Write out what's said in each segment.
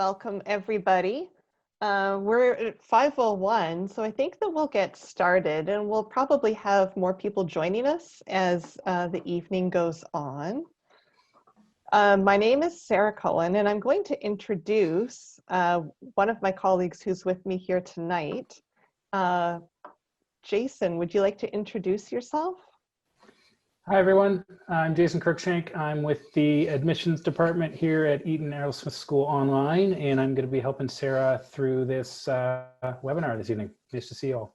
welcome everybody. We're at 5:01, so I think that we'll get started and we'll probably have more people joining us as the evening goes on. My name is Sarah Cohen, and I'm going to introduce one of my colleagues who's with me here tonight. Jason, would you like to introduce yourself? Hi, everyone. I'm Jason Kirkshank. I'm with the admissions department here at Eaton Aerosmith School Online, and I'm going to be helping Sarah through this webinar this evening. Nice to see you all.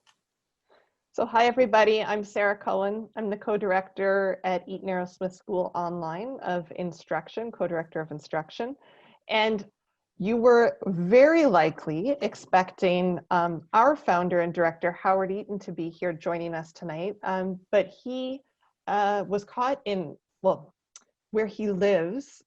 So hi, everybody. I'm Sarah Cohen. I'm the co-director at Eaton Aerosmith School Online of Instruction, co-director of instruction. And you were very likely expecting our founder and director, Howard Eaton, to be here joining us tonight, but he was caught in, well, where he lives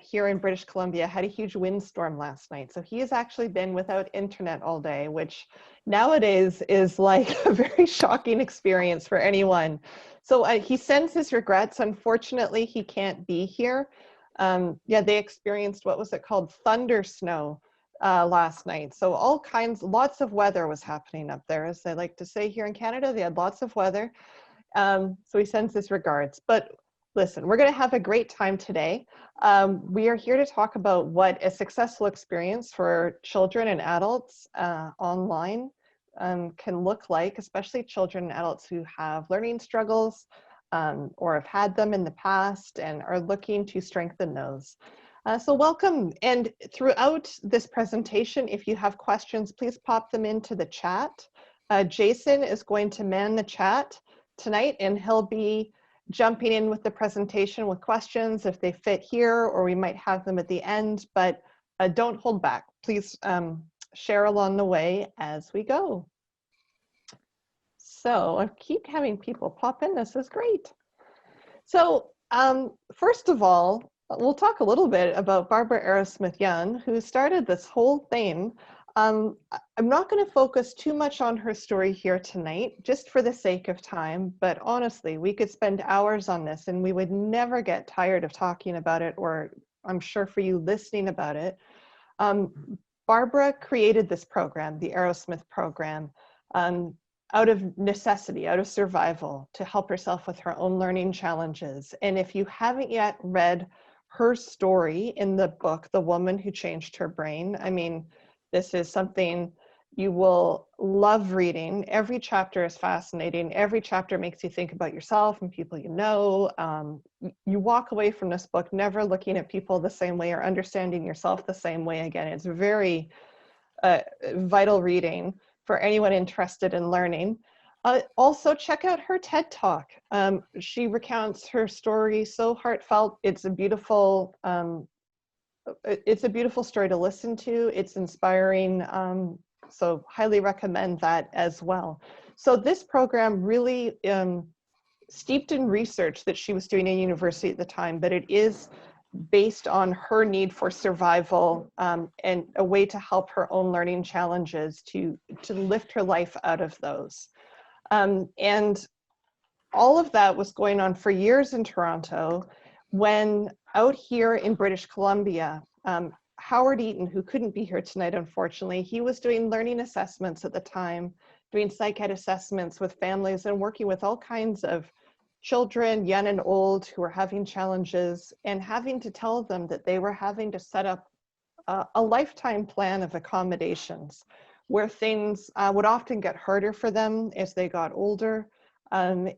here in British Columbia, had a huge windstorm last night. So he has actually been without internet all day, which nowadays is like a very shocking experience for anyone. So he sends his regrets. Unfortunately, he can't be here. Yeah, they experienced, what was it called? Thunder snow last night. So all kinds, lots of weather was happening up there. As they like to say here in Canada, they had lots of weather. So he sends his regards. But listen, we're going to have a great time today. We are here to talk about what a successful experience for children and adults online can look like, especially children and adults who have learning struggles or have had them in the past and are looking to strengthen those. So welcome. And throughout this presentation, if you have questions, please pop them into the chat. Jason is going to man the chat tonight, and he'll be jumping in with the presentation with questions if they fit here, or we might have them at the end, but don't hold back. Please share along the way as we go. So I keep having people pop in. This is great. So first of all, we'll talk a little bit about Barbara Arrowsmith-Young, who started this whole thing. I'm not going to focus too much on her story here tonight, just for the sake of time, but honestly, we could spend hours on this and we would never get tired of talking about it, or I'm sure for you listening about it. Barbara created this program, the Aerosmith program, out of necessity, out of survival, to help herself with her own learning challenges. And if you haven't yet read her story in the book, The Woman Who Changed Her Brain, I mean, this is something you will love reading. Every chapter is fascinating. Every chapter makes you think about yourself and people you know. You walk away from this book never looking at people the same way or understanding yourself the same way again. It's very vital reading for anyone interested in learning. Also, check out her TED Talk. She recounts her story so heartfelt. It's a beautiful story to listen to. It's inspiring, so highly recommend that as well. So this program really steeped in research that she was doing in university at the time, but it is based on her need for survival and a way to help her own learning challenges to lift her life out of those. And all of that was going on for years in Toronto, when out here in British Columbia, Howard Eaton, who couldn't be here tonight, unfortunately, he was doing learning assessments at the time, doing psych ed assessments with families and working with all kinds of children, young and old, who were having challenges, and having to tell them that they were having to set up a lifetime plan of accommodations, where things would often get harder for them as they got older. And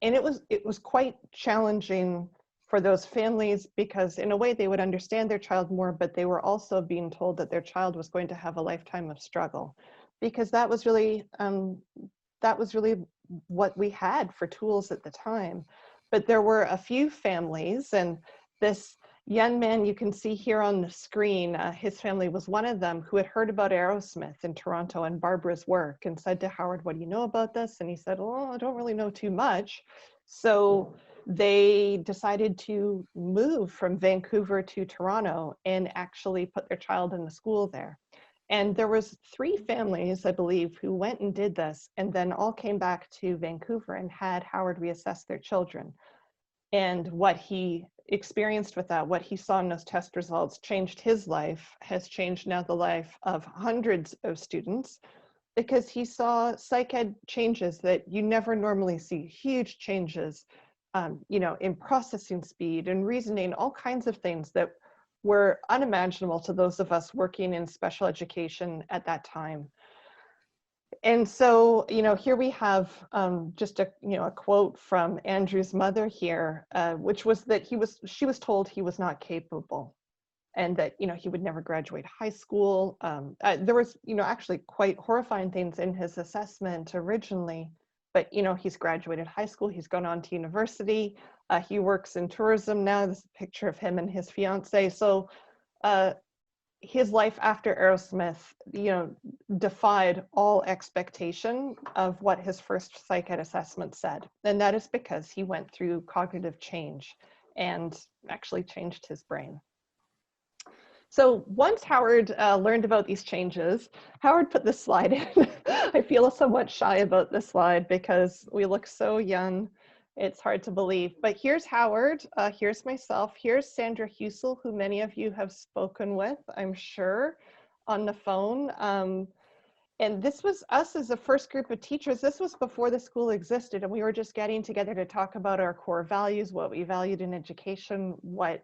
it was quite challenging for those families, because in a way they would understand their child more, but they were also being told that their child was going to have a lifetime of struggle, because that was really what we had for tools at the time. But there were a few families, and this young man you can see here on the screen, his family was one of them, who had heard about Aerosmith in Toronto and Barbara's work, and said to Howard, "What do you know about this?" And he said, "Oh, I don't really know too much." So they decided to move from Vancouver to Toronto and actually put their child in the school there. And there was 3 families, I believe, who went and did this, and then all came back to Vancouver and had Howard reassess their children. and what he experienced with that, what he saw in those test results, changed his life, has changed now the life of hundreds of students, because he saw psych ed changes that you never normally see, huge changes, you know, in processing speed and reasoning, all kinds of things that were unimaginable to those of us working in special education at that time. And so, you know, here we have just a, you know, a quote from Andrew's mother here, which was that she was told he was not capable, and that, you know, he would never graduate high school. There was, you know, actually quite horrifying things in his assessment originally, but, you know, he's graduated high school, he's gone on to university, he works in tourism now. This is a picture of him and his fiance. So his life after Aerosmith, you know, defied all expectation of what his first psych ed assessment said. And that is because he went through cognitive change and actually changed his brain. So once Howard learned about these changes, Howard put this slide in. I feel somewhat shy about this slide because we look so young. It's hard to believe, but here's Howard, here's myself, here's Sandra Husel, who many of you have spoken with, I'm sure, on the phone. And this was us as a first group of teachers. This was before the school existed, and we were just getting together to talk about our core values, what we valued in education, what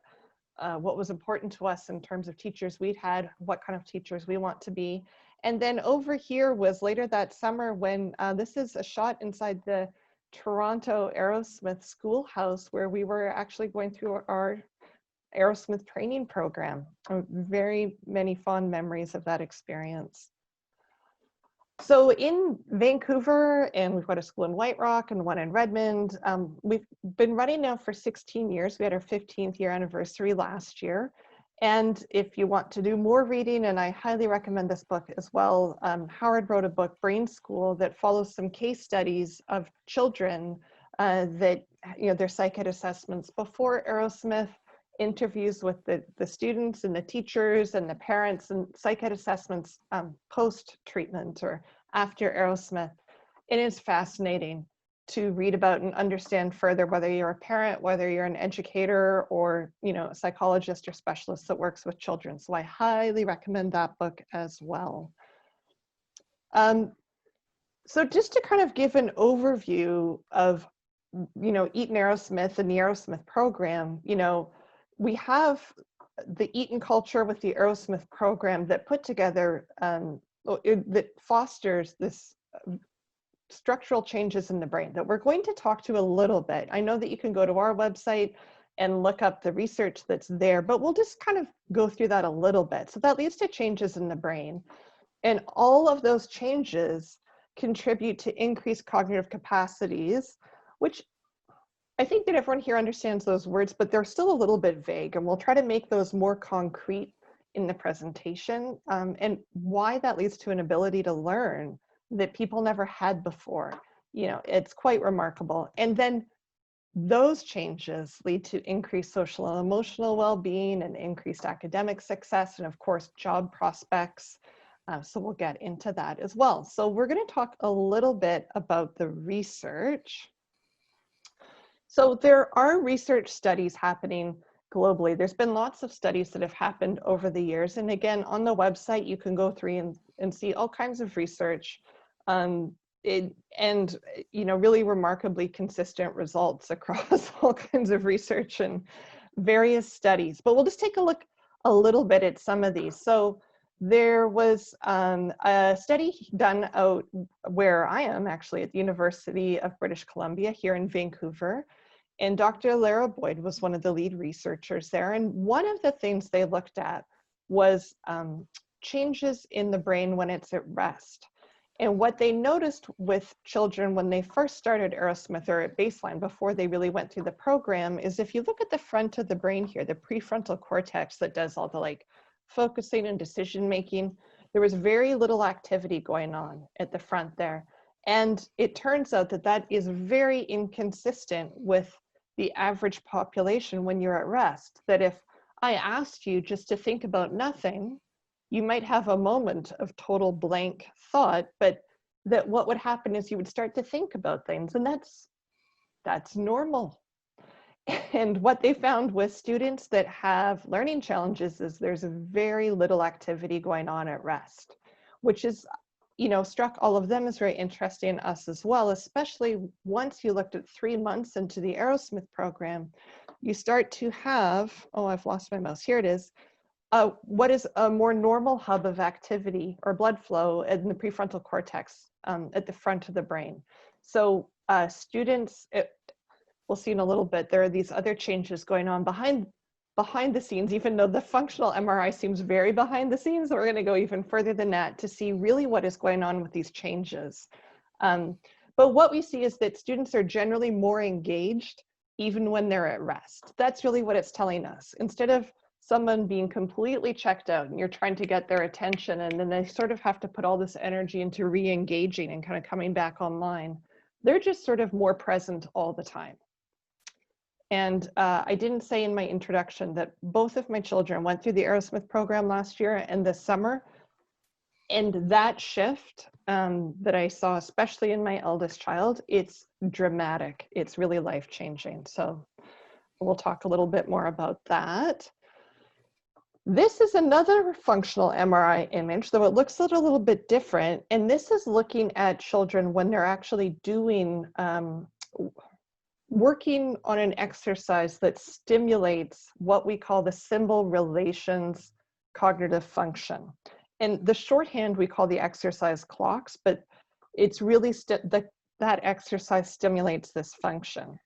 was important to us in terms of teachers we'd had, what kind of teachers we want to be. And then over here was later that summer when this is a shot inside the Toronto Aerosmith Schoolhouse, where we were actually going through our Aerosmith training program. Very many fond memories of that experience. So in Vancouver, and we've got a school in White Rock and one in Redmond, we've been running now for 16 years. We had our 15th year anniversary last year. And if you want to do more reading, and I highly recommend this book as well, Howard wrote a book, Brain School, that follows some case studies of children that, you know, their psych ed assessments before Aerosmith, interviews with the students and the teachers and the parents, and psych ed assessments post-treatment or after Aerosmith. It is fascinating to read about and understand further, whether you're a parent, whether you're an educator, or, you know, a psychologist or specialist that works with children. So I highly recommend that book as well. So just to kind of give an overview of, you know, Eton Aerosmith and the Aerosmith program, you know, we have the Eton culture with the Aerosmith program that put together, that fosters this structural changes in the brain that we're going to talk to a little bit. I know that you can go to our website and look up the research that's there, but we'll just kind of go through that a little bit. So that leads to changes in the brain. And all of those changes contribute to increased cognitive capacities, which I think that everyone here understands those words, but they're still a little bit vague, and we'll try to make those more concrete in the presentation, and why that leads to an ability to learn that people never had before. You know, it's quite remarkable. And then those changes lead to increased social and emotional well-being and increased academic success, and of course, job prospects. So we'll get into that as well. So we're going to talk a little bit about the research. So there are research studies happening globally. There's been lots of studies that have happened over the years. And again, on the website, you can go through and see all kinds of research, and, you know, really remarkably consistent results across all kinds of research and various studies. But we'll just take a look a little bit at some of these. So there was a study done out where I am, actually, at the University of British Columbia here in Vancouver. And Dr. Lara Boyd was one of the lead researchers there. And one of the things they looked at was changes in the brain when it's at rest. And what they noticed with children when they first started Aerosmith, or at baseline, before they really went through the program, is if you look at the front of the brain here, the prefrontal cortex that does all the like focusing and decision making, there was very little activity going on at the front there. And it turns out that that is very inconsistent with the average population when you're at rest. That if I asked you just to think about nothing, you might have a moment of total blank thought, but that what would happen is you would start to think about things, and that's normal. And what they found with students that have learning challenges is there's very little activity going on at rest, which is, struck all of them as very interesting, us as well, especially once you looked at 3 months into the Aerosmith program, you start to have, oh, I've lost my mouse, here it is, what is a more normal hub of activity or blood flow in the prefrontal cortex at the front of the brain. So students, we'll see in a little bit, there are these other changes going on behind the scenes, even though the functional MRI seems very behind the scenes. We're going to go even further than that to see really what is going on with these changes. But what we see is that students are generally more engaged even when they're at rest. That's really what it's telling us. Instead of someone being completely checked out and you're trying to get their attention, and then they sort of have to put all this energy into re-engaging and kind of coming back online, they're just sort of more present all the time. And I didn't say in my introduction that both of my children went through the Aerosmith program last year and this summer. And that shift that I saw, especially in my eldest child, it's dramatic. It's really life-changing. So we'll talk a little bit more about that. This is another functional MRI image, though it looks a little bit different. And this is looking at children when they're actually doing working on an exercise that stimulates what we call the symbol relations cognitive function. And the shorthand we call the exercise clocks, but it's really that exercise stimulates this function.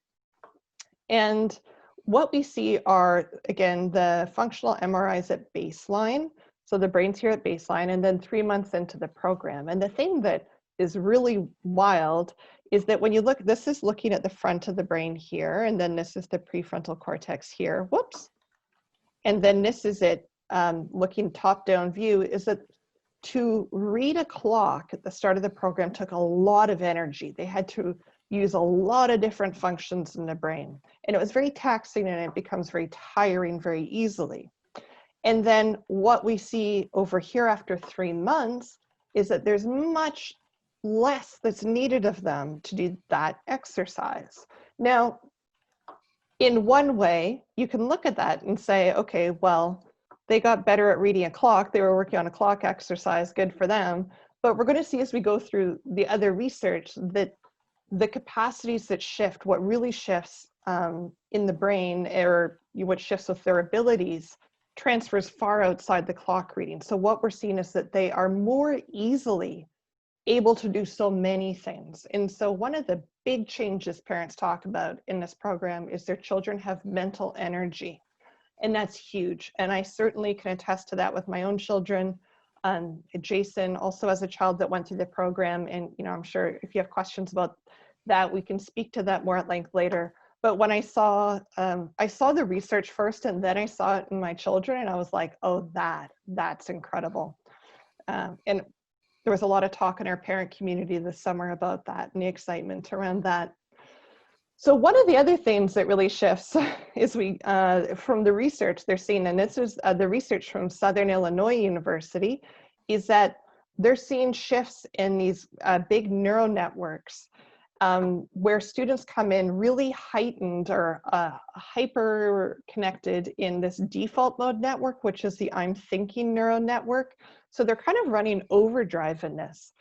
And what we see are, again, the functional MRIs at baseline. So the brain's here at baseline, and then 3 months into the program. And the thing that is really wild is that when you look, this is looking at the front of the brain here, and then this is the prefrontal cortex here, whoops. And then this is it, looking top-down view, is that to read a clock at the start of the program took a lot of energy. They had to use a lot of different functions in the brain. And it was very taxing, and it becomes very tiring very easily. And then what we see over here after 3 months is that there's much less that's needed of them to do that exercise. Now, in one way, you can look at that and say, okay, well, they got better at reading a clock. They were working on a clock exercise, good for them. But we're going to see as we go through the other research that the capacities that shift, what really shifts in the brain, or what shifts with their abilities, transfers far outside the clock reading. So what we're seeing is that they are more easily able to do so many things. And so one of the big changes parents talk about in this program is their children have mental energy. And that's huge. And I certainly can attest to that with my own children. Jason also has a child that went through the program. And I'm sure if you have questions about that, we can speak to that more at length later. But when I saw the research first, and then I saw it in my children, and I was like, oh, that's incredible. And there was a lot of talk in our parent community this summer about that and the excitement around that. So one of the other things that really shifts is from the research they're seeing, and this is the research from Southern Illinois University, is that they're seeing shifts in these big neural networks where students come in really heightened or hyper connected in this default mode network, which is the I'm thinking neural network. So they're kind of running overdrive in this.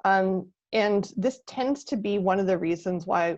And this tends to be one of the reasons why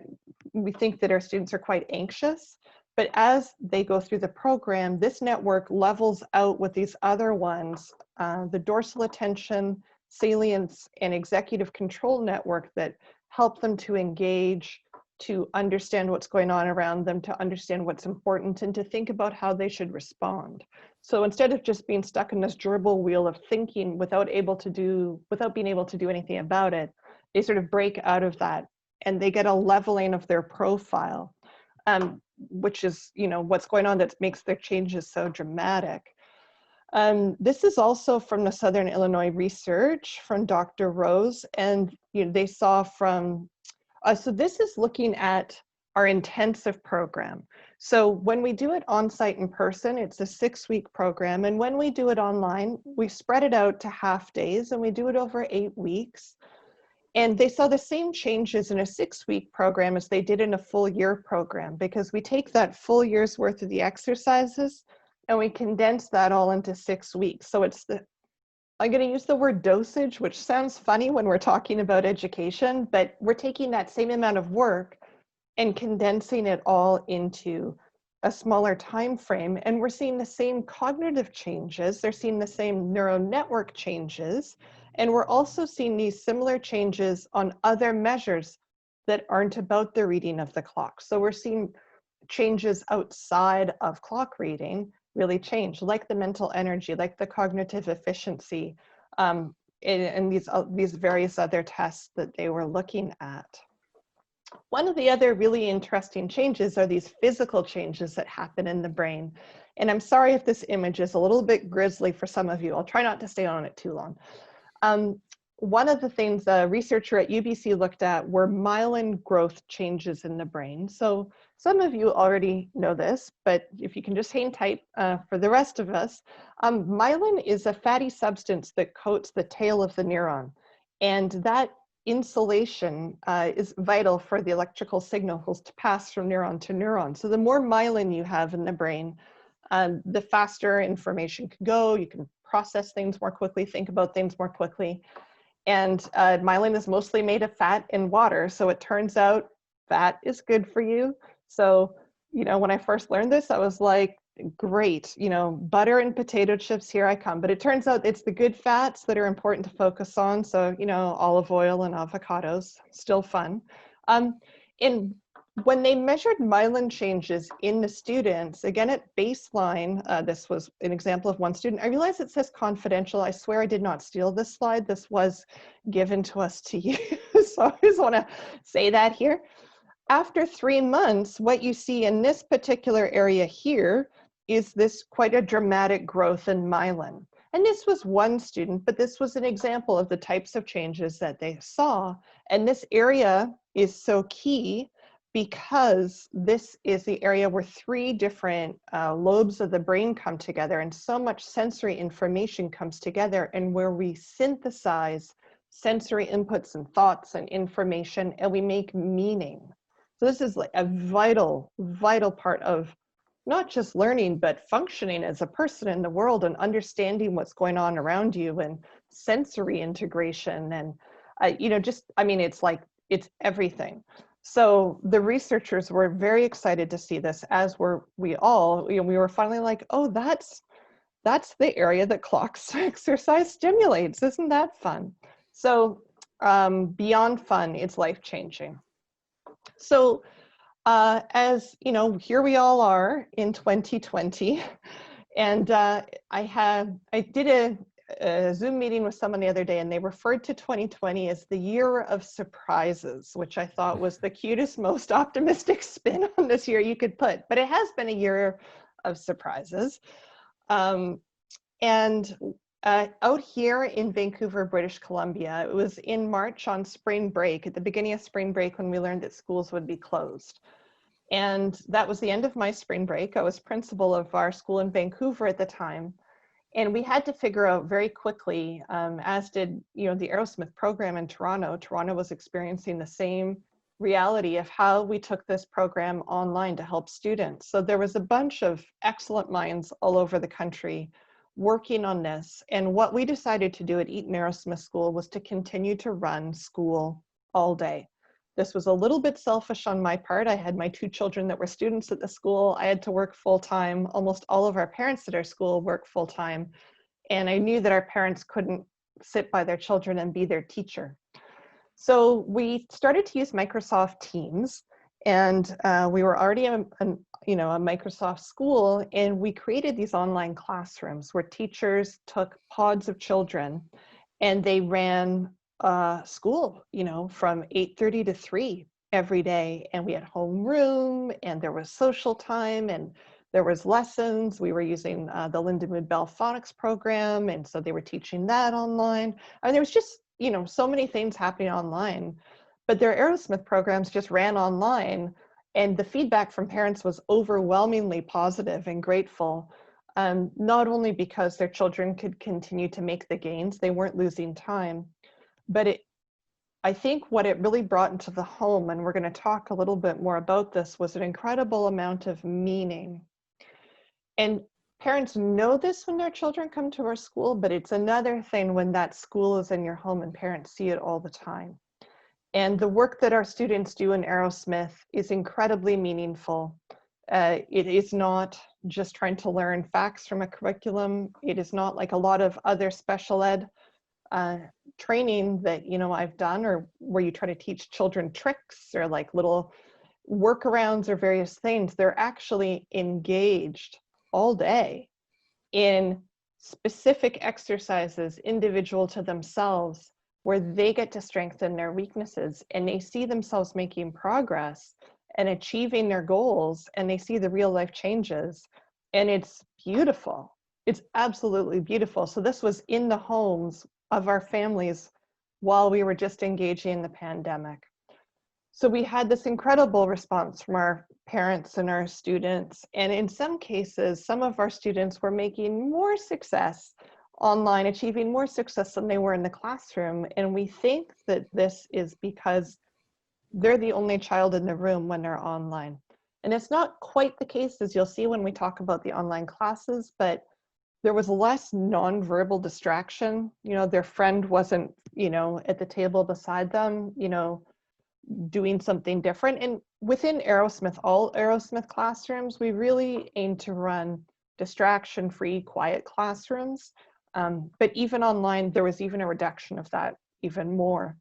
we think that our students are quite anxious. But as they go through the program, this network levels out with these other ones, the dorsal attention, salience, and executive control network that help them to engage, to understand what's going on around them, to understand what's important, and to think about how they should respond. So instead of just being stuck in this gerbil wheel of thinking without being able to do anything about it, they sort of break out of that and they get a leveling of their profile, which is, what's going on that makes their changes so dramatic. This is also from the Southern Illinois research from Dr. Rose, and they saw from, so this is looking at our intensive program. So when we do it on-site in person, it's a 6-week program, and when we do it online, we spread it out to half days, and we do it over 8 weeks. And they saw the same changes in a 6-week program as they did in a full year program, because we take that full year's worth of the exercises and we condense that all into 6 weeks. So it's I'm going to use the word dosage, which sounds funny when we're talking about education, but we're taking that same amount of work and condensing it all into a smaller time frame. And we're seeing the same cognitive changes. They're seeing the same neural network changes. And we're also seeing these similar changes on other measures that aren't about the reading of the clock. So we're seeing changes outside of clock reading really change, like the mental energy, like the cognitive efficiency, and these various other tests that they were looking at. One of the other really interesting changes are these physical changes that happen in the brain. And I'm sorry if this image is a little bit grisly for some of you. I'll try not to stay on it too long. One of the things a researcher at UBC looked at were myelin growth changes in the brain. So some of you already know this, but if you can just hang tight for the rest of us, myelin is a fatty substance that coats the tail of the neuron. And that insulation is vital for the electrical signals to pass from neuron to neuron. So the more myelin you have in the brain, the faster information can go. You can process things more quickly, think about things more quickly. And myelin is mostly made of fat and water. So it turns out fat is good for you. So, you know, when I first learned this, I was like, great, you know, butter and potato chips, here I come. But it turns out it's the good fats that are important to focus on. So, you know, olive oil and avocados, still fun. And when they measured myelin changes in the students, again at baseline, this was an example of one student. I realize it says confidential. I swear I did not steal this slide. This was given to us to use. So I just want to say that here. After 3 months, what you see in this particular area here is this quite a dramatic growth in myelin. And this was one student, but this was an example of the types of changes that they saw. And this area is so key because this is the area where 3 different lobes of the brain come together, and so much sensory information comes together, and where we synthesize sensory inputs and thoughts and information, and we make meaning. So this is like a vital, vital part of not just learning, but functioning as a person in the world and understanding what's going on around you, and sensory integration. And, you know, just, I mean, it's like, it's everything. So the researchers were very excited to see this, as were we all. You know, we were finally like, oh, that's the area that clocks exercise stimulates. Isn't that fun? So beyond fun, it's life-changing. So as you know, here we all are in 2020, and I did a Zoom meeting with someone the other day, and they referred to 2020 as the year of surprises, which I thought was the cutest, most optimistic spin on this year you could put. But it has been a year of surprises. Out here in Vancouver, British Columbia, it was in March on spring break, at the beginning of spring break, when we learned that schools would be closed. And that was the end of my spring break. I was principal of our school in Vancouver at the time. And we had to figure out very quickly, as did, you know, the Aerosmith program in Toronto. Toronto was experiencing the same reality of how we took this program online to help students. So there was a bunch of excellent minds all over the country working on this. And what we decided to do at Eton Aerosmith School was to continue to run school all day. This was a little bit selfish on my part. I had my 2 children that were students at the school. I had to work full-time. Almost all of our parents at our school work full-time. And I knew that our parents couldn't sit by their children and be their teacher. So we started to use Microsoft Teams, and we were already a Microsoft school, and we created these online classrooms where teachers took pods of children and they ran school, you know, from 8:30 to 3 every day. And we had homeroom, and there was social time, and there was lessons. We were using the Linda Mood Bell Phonics program, and so they were teaching that online. I mean, there was just, you know, so many things happening online, but their Aerosmith programs just ran online, and the feedback from parents was overwhelmingly positive and grateful. Not only because their children could continue to make the gains, they weren't losing time, but I think what it really brought into the home, and we're going to talk a little bit more about this, was an incredible amount of meaning. And parents know this when their children come to our school, but it's another thing when that school is in your home and parents see it all the time. And the work that our students do in Aerosmith is incredibly meaningful. It is not just trying to learn facts from a curriculum. It is not like a lot of other special ed training that I've done, or where you try to teach children tricks or like little workarounds or various things. They're actually engaged all day in specific exercises individual to themselves, where they get to strengthen their weaknesses and they see themselves making progress and achieving their goals, and they see the real life changes, and it's beautiful. It's absolutely beautiful. So this was in the homes of our families while we were just engaging in the pandemic. So we had this incredible response from our parents and our students. And in some cases, some of our students were making more success online, achieving more success than they were in the classroom. And we think that this is because they're the only child in the room when they're online. And it's not quite the case, as you'll see when we talk about the online classes, but there was less nonverbal distraction. Their friend wasn't, at the table beside them, doing something different. And within Aerosmith, all Aerosmith classrooms, we really aim to run distraction-free, quiet classrooms. But even online, there was even a reduction of that even more.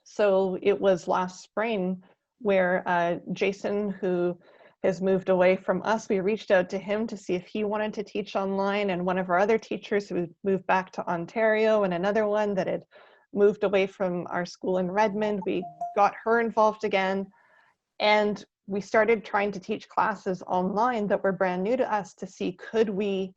So it was last spring where Jason, who has moved away from us, we reached out to him to see if he wanted to teach online, and one of our other teachers who moved back to Ontario, and another one that had moved away from our school in Redmond, we got her involved again, and we started trying to teach classes online that were brand new to us to see, could we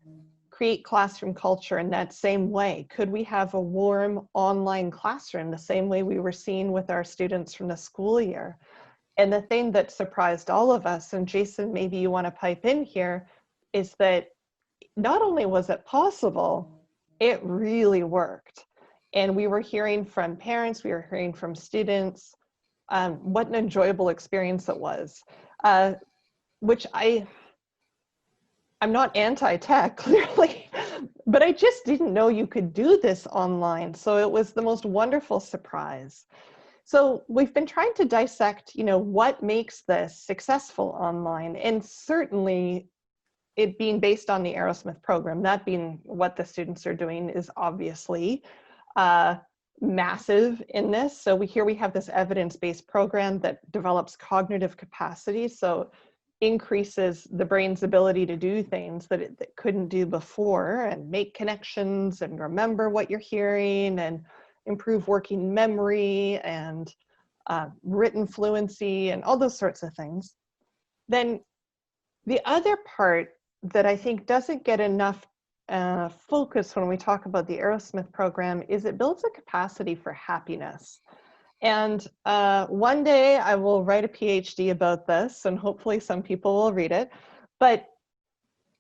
create classroom culture in that same way? Could we have a warm online classroom the same way we were seeing with our students from the school year? And the thing that surprised all of us, and Jason, maybe you want to pipe in here, is that not only was it possible, it really worked. And we were hearing from parents, we were hearing from students, what an enjoyable experience it was, which I'm not anti-tech, clearly, but I just didn't know you could do this online. So it was the most wonderful surprise. So we've been trying to dissect, what makes this successful online, and certainly it being based on the Aerosmith program, that being what the students are doing, is obviously massive in this. So we have this evidence-based program that develops cognitive capacity, so increases the brain's ability to do things that it couldn't do before, and make connections and remember what you're hearing, and improve working memory and written fluency and all those sorts of things. Then the other part that I think doesn't get enough focus when we talk about the Aerosmith program is it builds a capacity for happiness. And one day I will write a PhD about this, and hopefully some people will read it. But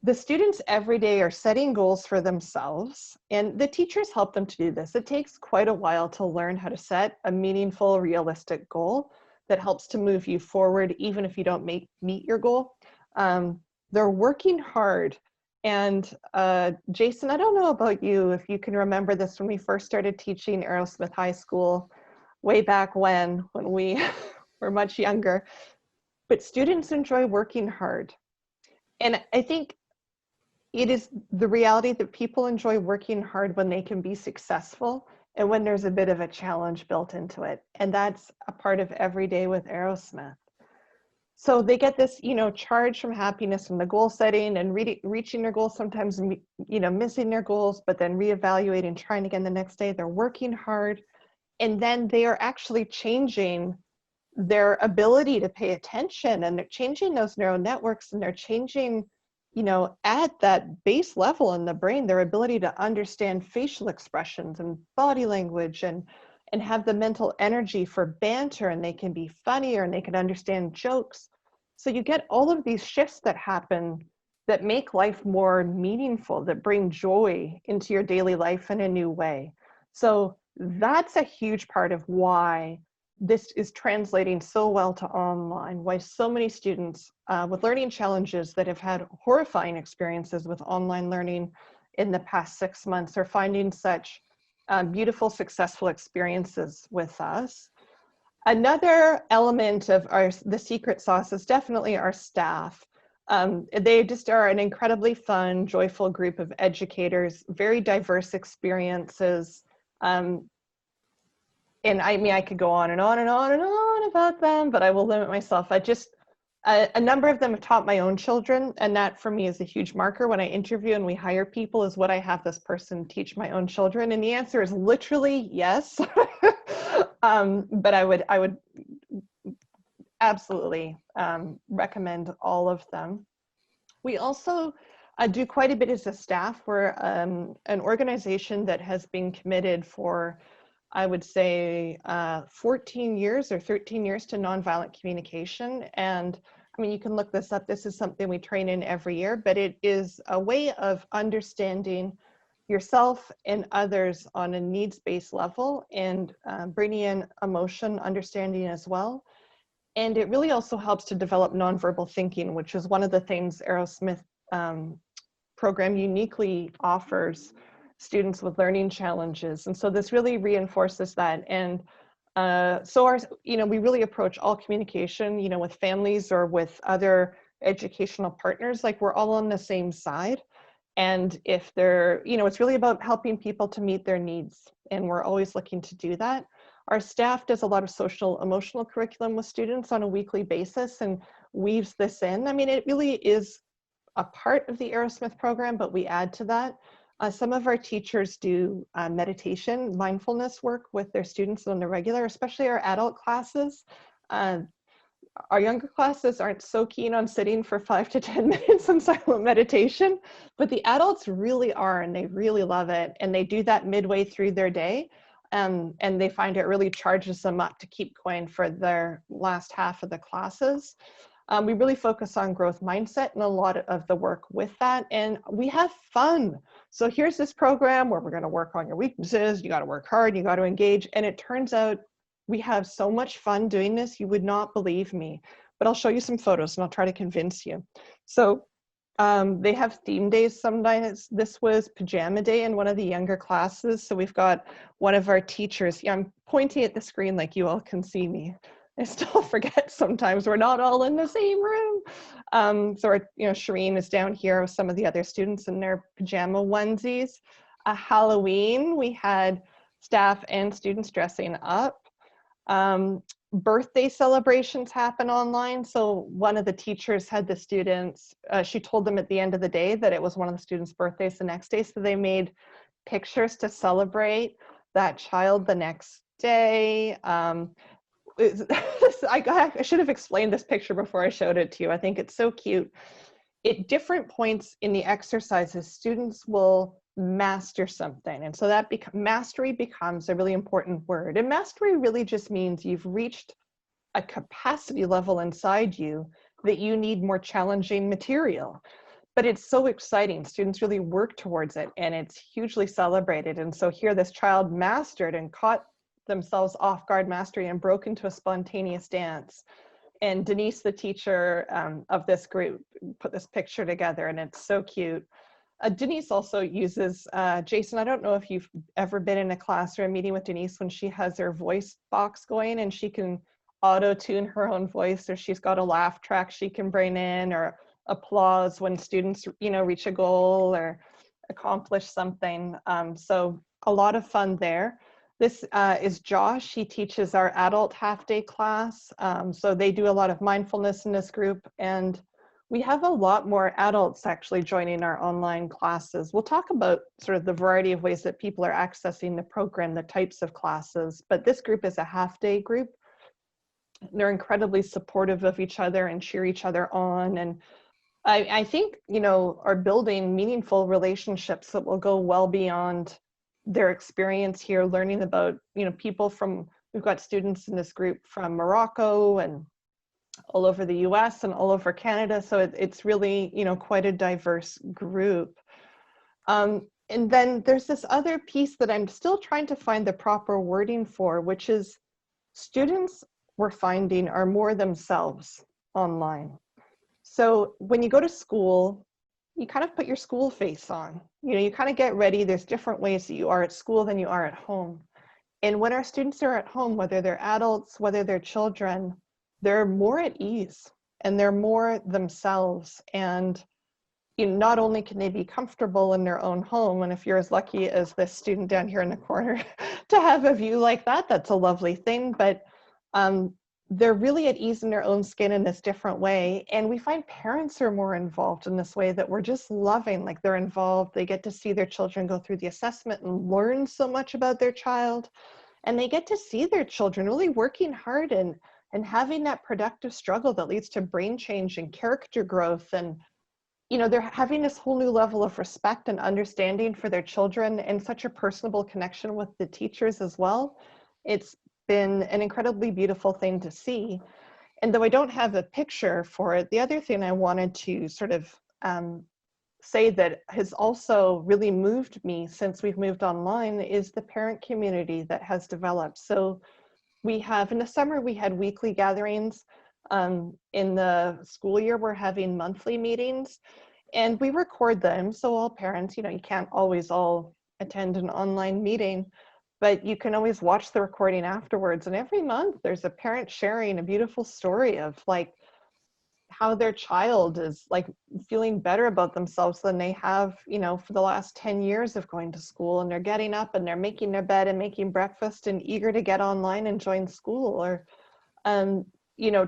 the students every day are setting goals for themselves, and the teachers help them to do this. It takes quite a while to learn how to set a meaningful, realistic goal that helps to move you forward, even if you don't meet your goal. They're working hard. And Jason, I don't know about you, if you can remember this when we first started teaching Aerosmith High School, way back when we were much younger, but students enjoy working hard. And I think it is the reality that people enjoy working hard when they can be successful and when there's a bit of a challenge built into it. And that's a part of every day with Aerosmith. So they get this, charge from happiness from the goal setting and reaching their goals, sometimes, missing their goals, but then reevaluating, trying again the next day. They're working hard. And then they are actually changing their ability to pay attention, and they're changing those neural networks, and they're changing, at that base level in the brain, their ability to understand facial expressions and body language, and have the mental energy for banter, and they can be funnier, and they can understand jokes. So you get all of these shifts that happen that make life more meaningful, that bring joy into your daily life in a new way. So that's a huge part of why this is translating so well to online, why so many students with learning challenges that have had horrifying experiences with online learning in the past 6 months are finding such beautiful, successful experiences with us. Another element of the secret sauce is definitely our staff. They just are an incredibly fun, joyful group of educators, very diverse experiences. And I mean, I could go on and on and on and on about them, but I will limit myself. A number of them have taught my own children, and that for me is a huge marker when I interview and we hire people, is would I have this person teach my own children? And the answer is literally yes. But I would absolutely recommend all of them. We also do quite a bit as a staff. We're an organization that has been committed for, I would say, 14 years or 13 years to nonviolent communication. And I mean, you can look this up. This is something we train in every year, but it is a way of understanding yourself and others on a needs-based level, and bringing in emotion, understanding as well. And it really also helps to develop nonverbal thinking, which is one of the things Aerosmith program uniquely offers students with learning challenges. And so this really reinforces that. And so we really approach all communication, with families or with other educational partners, like we're all on the same side. And if they're, it's really about helping people to meet their needs. And we're always looking to do that. Our staff does a lot of social emotional curriculum with students on a weekly basis and weaves this in. I mean, it really is a part of the Aerosmith program, but we add to that. Some of our teachers do meditation, mindfulness work with their students on the regular, especially our adult classes. Our younger classes aren't so keen on sitting for 5 to 10 minutes in silent meditation, but the adults really are, and they really love it. And they do that midway through their day. And they find it really charges them up to keep going for their last half of the classes. We really focus on growth mindset and a lot of the work with that. And we have fun. So here's this program where we're going to work on your weaknesses. You got to work hard, you got to engage. And it turns out we have so much fun doing this, you would not believe me. But I'll show you some photos and I'll try to convince you. So they have theme days sometimes. This was pajama day in one of the younger classes. So we've got one of our teachers. Yeah, I'm pointing at the screen like you all can see me. I still forget sometimes we're not all in the same room. So our, Shireen is down here with some of the other students in their pajama onesies. Halloween, we had staff and students dressing up. Birthday celebrations happen online. So one of the teachers had the students, she told them at the end of the day that it was one of the students' birthdays the next day. So they made pictures to celebrate that child the next day. I should have explained this picture before I showed it to you. I think it's so cute. At different points in the exercises, students will master something. And so that mastery becomes a really important word. And mastery really just means you've reached a capacity level inside you that you need more challenging material. But it's so exciting. Students really work towards it and it's hugely celebrated. And so here this child mastered and caught themselves off guard mastery and broke into a spontaneous dance. And Denise, the teacher of this group, put this picture together and it's so cute. Denise also uses, Jason, I don't know if you've ever been in a class or a meeting with Denise when she has her voice box going and she can auto-tune her own voice, or she's got a laugh track she can bring in, or applause when students, reach a goal or accomplish something. So a lot of fun there. This is Josh. He teaches our adult half-day class. So they do a lot of mindfulness in this group, and we have a lot more adults actually joining our online classes. We'll talk about sort of the variety of ways that people are accessing the program, the types of classes, but this group is a half-day group. They're incredibly supportive of each other and cheer each other on. And I think, are building meaningful relationships that will go well beyond their experience here, learning about, people from, we've got students in this group from Morocco and all over the US and all over Canada. So it's really, quite a diverse group. And then there's this other piece that I'm still trying to find the proper wording for, which is students we're finding are more themselves online. So when you go to school, you kind of put your school face on. You kind of get ready. There's different ways that you are at school than you are at home. And when our students are at home, whether they're adults, whether they're children, they're more at ease and they're more themselves. And not only can they be comfortable in their own home, and if you're as lucky as this student down here in the corner to have a view like that, that's a lovely thing, but they're really at ease in their own skin in this different way. And we find parents are more involved in this way that we're just loving, like they're involved, they get to see their children go through the assessment and learn so much about their child, and they get to see their children really working hard and having that productive struggle that leads to brain change and character growth. And they're having this whole new level of respect and understanding for their children and such a personable connection with the teachers as well. It's been an incredibly beautiful thing to see. And though I don't have a picture for it, the other thing I wanted to sort of say that has also really moved me since we've moved online is the parent community that has developed. So we have, in the summer, we had weekly gatherings. In the school year, we're having monthly meetings and we record them. So all parents, you can't always all attend an online meeting, but you can always watch the recording afterwards. And every month there's a parent sharing a beautiful story of like how their child is like feeling better about themselves than they have, for the last 10 years of going to school, and they're getting up and they're making their bed and making breakfast and eager to get online and join school, or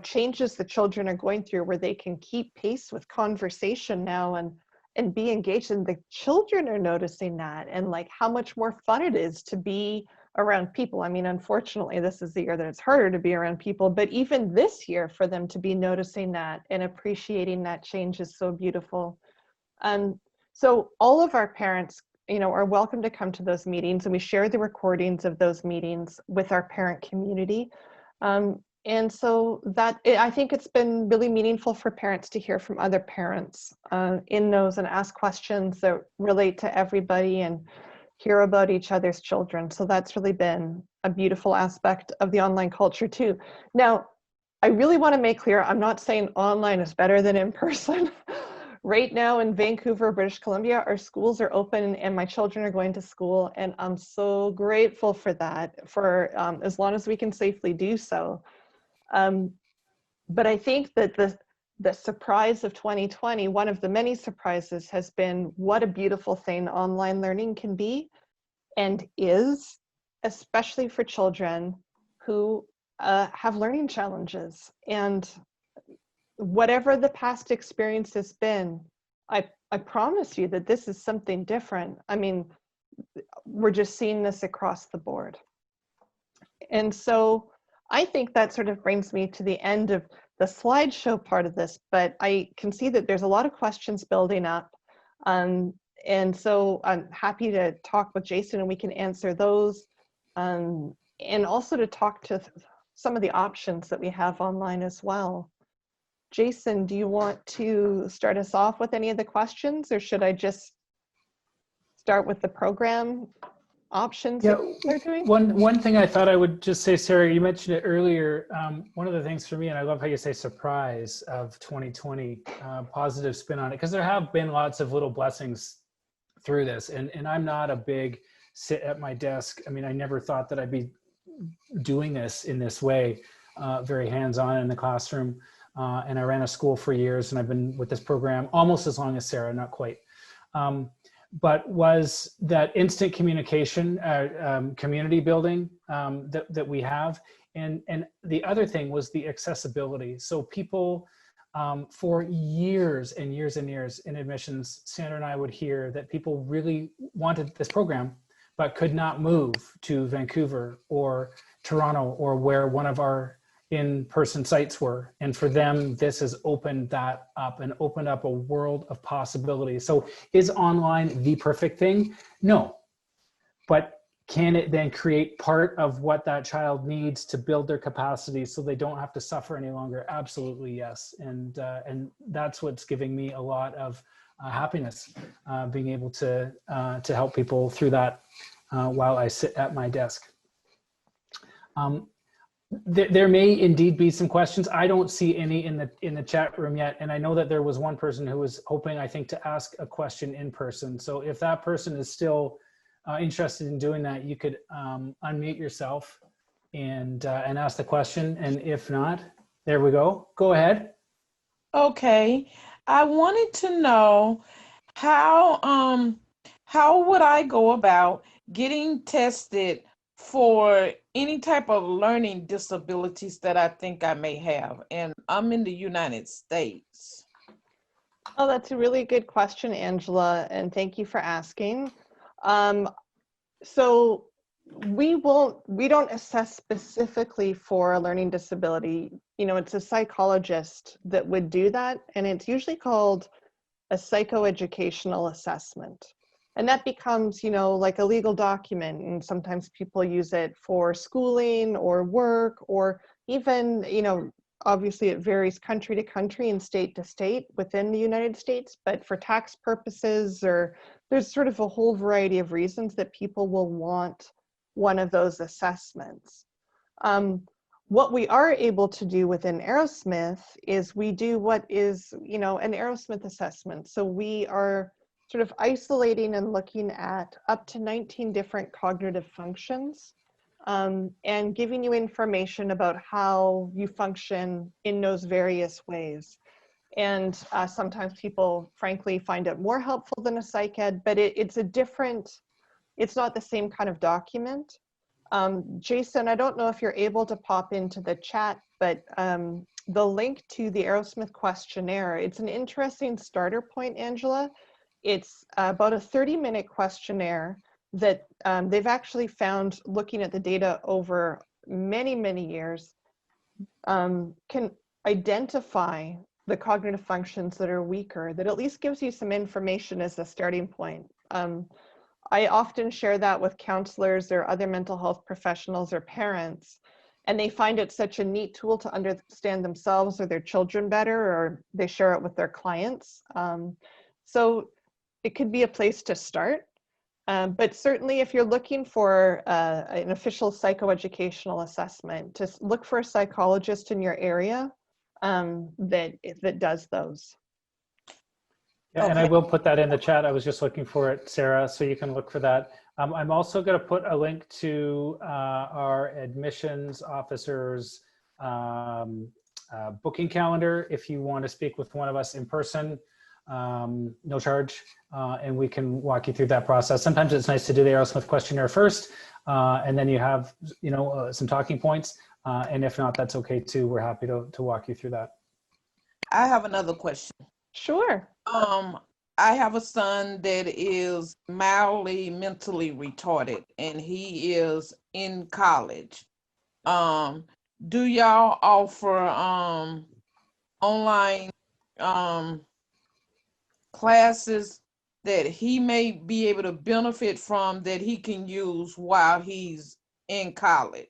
changes the children are going through where they can keep pace with conversation now and be engaged. And the children are noticing that, and like how much more fun it is to be around people. I mean, unfortunately, this is the year that it's harder to be around people, but even this year for them to be noticing that and appreciating that change is so beautiful. So all of our parents, are welcome to come to those meetings, and we share the recordings of those meetings with our parent community. And so I think it's been really meaningful for parents to hear from other parents in those and ask questions that relate to everybody and hear about each other's children. So that's really been a beautiful aspect of the online culture too. Now, I really want to make clear, I'm not saying online is better than in person. Right now in Vancouver, British Columbia, our schools are open and my children are going to school, and I'm so grateful for that, for as long as we can safely do so. But I think that the surprise of 2020, one of the many surprises, has been what a beautiful thing online learning can be and is, especially for children who have learning challenges. And whatever the past experience has been, I promise you that this is something different. I mean, we're just seeing this across the board. And so I think that sort of brings me to the end of the slideshow part of this, but I can see that there's a lot of questions building up. And so I'm happy to talk with Jason and we can answer those. And also to talk to some of the options that we have online as well. Jason, do you want to start us off with any of the questions, or should I just start with the program options Yeah, that they're doing? one thing I thought I would just say, Sarah, you mentioned it earlier. One of the things for me, and I love how you say surprise of 2020, positive spin on it, because there have been lots of little blessings through this. And I'm not a big sit at my desk. I mean, I never thought that I'd be doing this in this way, very hands-on in the classroom. And I ran a school for years, and I've been with this program almost as long as Sarah, not quite. But was that instant communication, community building that we have. And the other thing was the accessibility. So people, for years and years and years in admissions, Sandra and I would hear that people really wanted this program, but could not move to Vancouver or Toronto or where one of our in-person sites were. And for them, this has opened that up and opened up a world of possibilities. So is online the perfect thing? No, but can it then create part of what that child needs to build their capacity so they don't have to suffer any longer? Absolutely, yes. And that's what's giving me a lot of happiness, being able to help people through that while I sit at my desk. There may indeed be some questions. I don't see any in the chat room yet, and I know that there was one person who was hoping, I think, to ask a question in person. So if that person is still interested in doing that, you could unmute yourself and ask the question. And if not, there we go. Go ahead. Okay, I wanted to know how would I go about getting tested for any type of learning disabilities that I think I may have, and I'm in the United States. Oh, that's a really good question, Angela, and thank you for asking. So we don't assess specifically for a learning disability. You know, it's a psychologist that would do that, and it's usually called a psychoeducational assessment. And that becomes, you know, like a legal document, and sometimes people use it for schooling or work, or even, you know, obviously it varies country to country and state to state within the United States, but for tax purposes, or there's sort of a whole variety of reasons that people will want one of those assessments. What we are able to do within Aerosmith is we do what is, you know, an Aerosmith assessment. So we are sort of isolating and looking at up to 19 different cognitive functions, and giving you information about how you function in those various ways. And sometimes people, frankly, find it more helpful than a psych ed, but it's not the same kind of document. Jason, I don't know if you're able to pop into the chat, but the link to the Aerosmith questionnaire, it's an interesting starter point, Angela. It's about a 30-minute questionnaire that they've actually found, looking at the data over many, many years, can identify the cognitive functions that are weaker, that at least gives you some information as a starting point. I often share that with counselors or other mental health professionals or parents, and they find it such a neat tool to understand themselves or their children better, or they share it with their clients. So it could be a place to start. But certainly if you're looking for an official psychoeducational assessment, just look for a psychologist in your area that does those. Yeah, Okay. and I will put that in the chat. I was just looking for it, Sarah, so you can look for that. I'm also going to put a link to our admissions officers booking calendar if you want to speak with one of us in person, no charge, and we can walk you through that process. Sometimes it's nice to do the Aerosmith questionnaire first, and then you have, you know, some talking points, and if not, that's okay too. We're happy to walk you through that. I have another question. Sure. I have a son that is mildly mentally retarded, and he is in college. Do y'all offer online classes that he may be able to benefit from, that he can use while he's in college?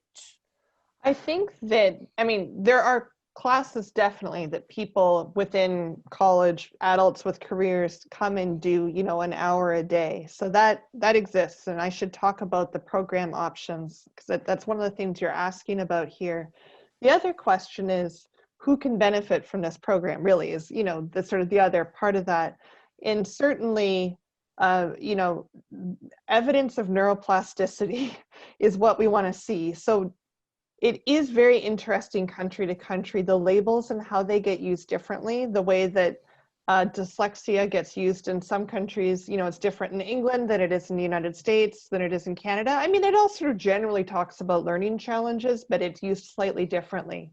I think that, I mean, there are classes definitely that people within college, adults with careers, come and do, you know, an hour a day. So that exists, and I should talk about the program options, because that's one of the things you're asking about here. The other question is, who can benefit from this program, really, is, you know, the sort of the other part of that. And certainly, you know, evidence of neuroplasticity is what we want to see. So it is very interesting country to country, the labels and how they get used differently. The way that dyslexia gets used in some countries, you know, it's different in England than it is in the United States, than it is in Canada. I mean, it all sort of generally talks about learning challenges, but it's used slightly differently.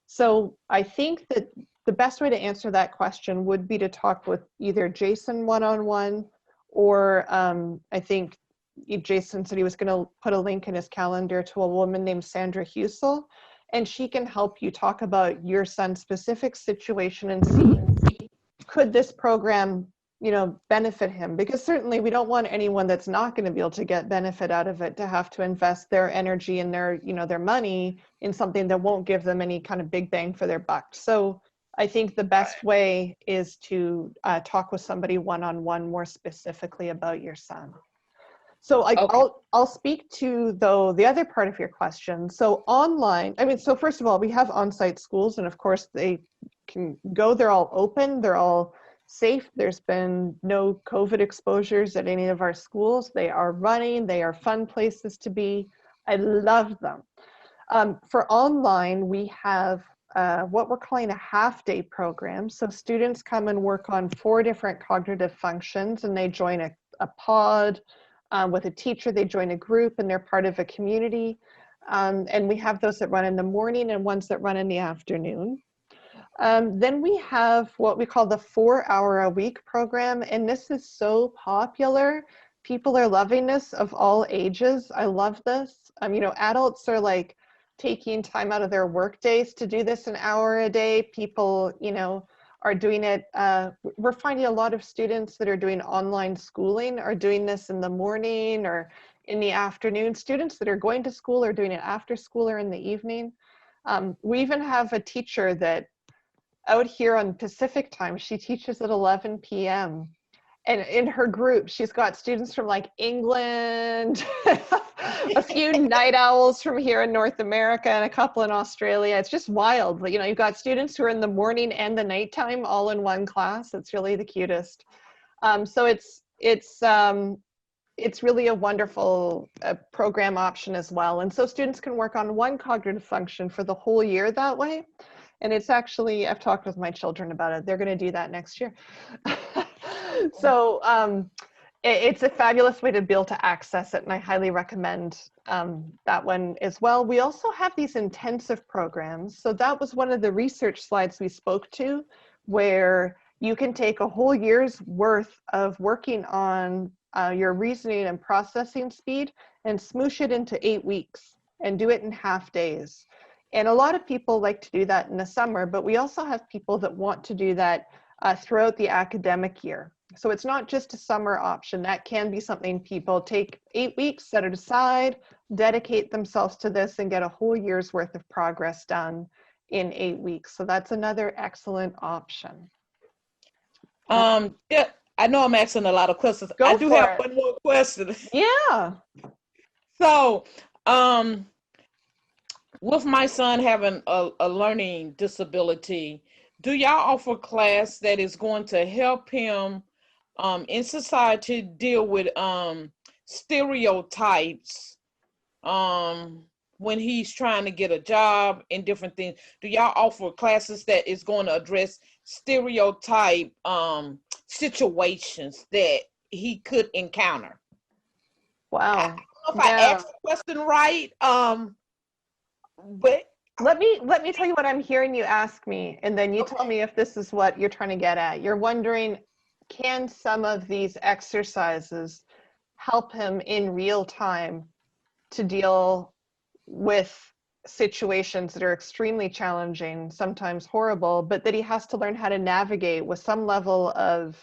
So I think that the best way to answer that question would be to talk with either Jason one-on-one, or I think Jason said he was going to put a link in his calendar to a woman named Sandra Husel, and she can help you talk about your son's specific situation and see, could this program, you know, benefit him? Because certainly we don't want anyone that's not going to be able to get benefit out of it to have to invest their energy and their, you know, their money in something that won't give them any kind of big bang for their buck. So I think the best way is to talk with somebody one-on-one more specifically about your son. So I'll speak to though the other part of your question. So online, I mean, so first of all, we have on-site schools, and of course they can go, they're all open, they're all safe. There's been no COVID exposures at any of our schools. They are running, they are fun places to be. I love them. For online, we have what we're calling a half-day program. So students come and work on 4 different cognitive functions, and they join a pod with a teacher. They join a group, and they're part of a community. And we have those that run in the morning and ones that run in the afternoon. Then we have what we call the 4-hour-a-week program, and this is so popular. People are loving this of all ages. I love this. You know, adults are like taking time out of their work days to do this an hour a day. People, you know, are doing it. We're finding a lot of students that are doing online schooling are doing this in the morning or in the afternoon. Students that are going to school are doing it after school or in the evening. We even have a teacher that out here on Pacific time, she teaches at 11 p.m. And in her group, she's got students from like England, a few night owls from here in North America, and a couple in Australia. It's just wild. You know, you've got students who are in the morning and the nighttime all in one class. It's really the cutest. So it's really a wonderful program option as well. And so students can work on one cognitive function for the whole year that way. And it's actually, I've talked with my children about it. They're going to do that next year. So it's a fabulous way to be able to access it, and I highly recommend that one as well. We also have these intensive programs. So that was one of the research slides we spoke to, where you can take a whole year's worth of working on your reasoning and processing speed and smoosh it into 8 weeks and do it in half days. And a lot of people like to do that in the summer, but we also have people that want to do that throughout the academic year. So it's not just a summer option. That can be something people take 8 weeks, set it aside, dedicate themselves to this, and get a whole year's worth of progress done in 8 weeks. So that's another excellent option. Yeah, I know I'm asking a lot of questions. I do have one more question. Yeah. So, with my son having a learning disability, do y'all offer class that is going to help him in society deal with stereotypes when he's trying to get a job and different things? Do y'all offer classes that is going to address stereotype situations that he could encounter? Wow. I don't know if I asked the question right, but let me tell you what I'm hearing you ask me, and then you tell me if this is what you're trying to get at. You're wondering, can some of these exercises help him in real time to deal with situations that are extremely challenging, sometimes horrible, but that he has to learn how to navigate with some level of,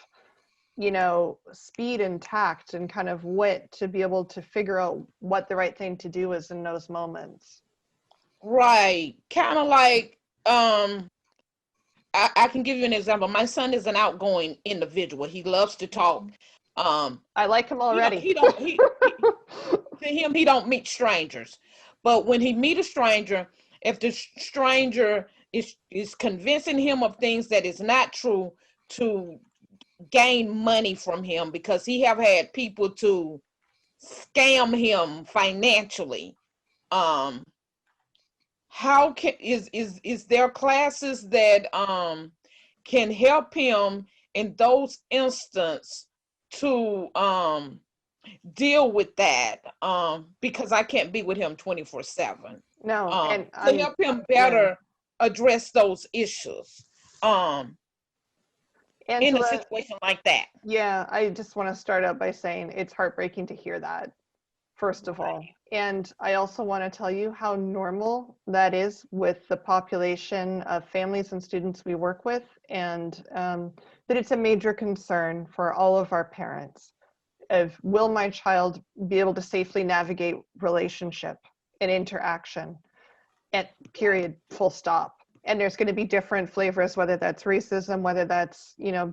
you know, speed and tact and kind of wit to be able to figure out what the right thing to do is in those moments? Right. Kind of like, I can give you an example. My son is an outgoing individual. He loves to talk. I like him already. To him, he don't meet strangers. But when he meet a stranger, if the stranger is convincing him of things that is not true to gain money from him, because he have had people to scam him financially, how can is there classes that can help him in those instances to deal with that, because I can't be with him 24/7, No, and to help him better address those issues in a situation like that? Yeah, I just want to start out by saying it's heartbreaking to hear that, first of all. And I also want to tell you how normal that is with the population of families and students we work with, and that it's a major concern for all of our parents of, will my child be able to safely navigate relationship and interaction, at period, full stop. and there's going to be different flavors, whether that's racism, whether that's, you know,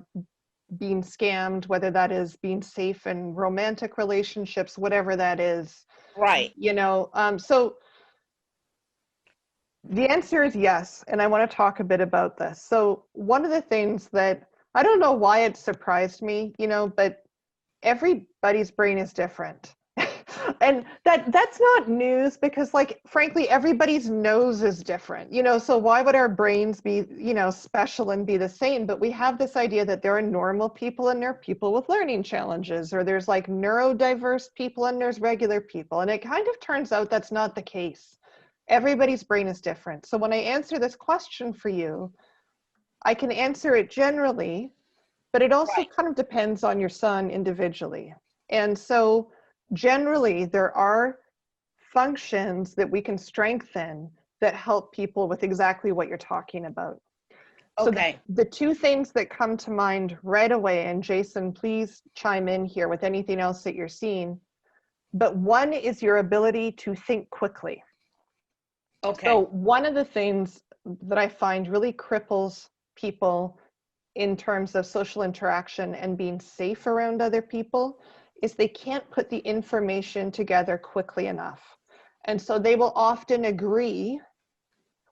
being scammed, whether that is being safe in romantic relationships, whatever that is. Right. You know, so the answer is yes, and I want to talk a bit about this. So one of the things that, I don't know why it surprised me, you know, but everybody's brain is different. And that's not news, because, like, frankly, everybody's nose is different, you know, so why would our brains be, you know, special and be the same? But we have this idea that there are normal people and there are people with learning challenges, or there's like neurodiverse people and there's regular people. And it kind of turns out that's not the case. Everybody's brain is different. So when I answer this question for you, I can answer it generally, but it also kind of depends on your son individually. And so generally, there are functions that we can strengthen that help people with exactly what you're talking about. Okay. So the two things that come to mind right away, and Jason, please chime in here with anything else that you're seeing, but one is your ability to think quickly. Okay. So one of the things that I find really cripples people in terms of social interaction and being safe around other people is they can't put the information together quickly enough. And so they will often agree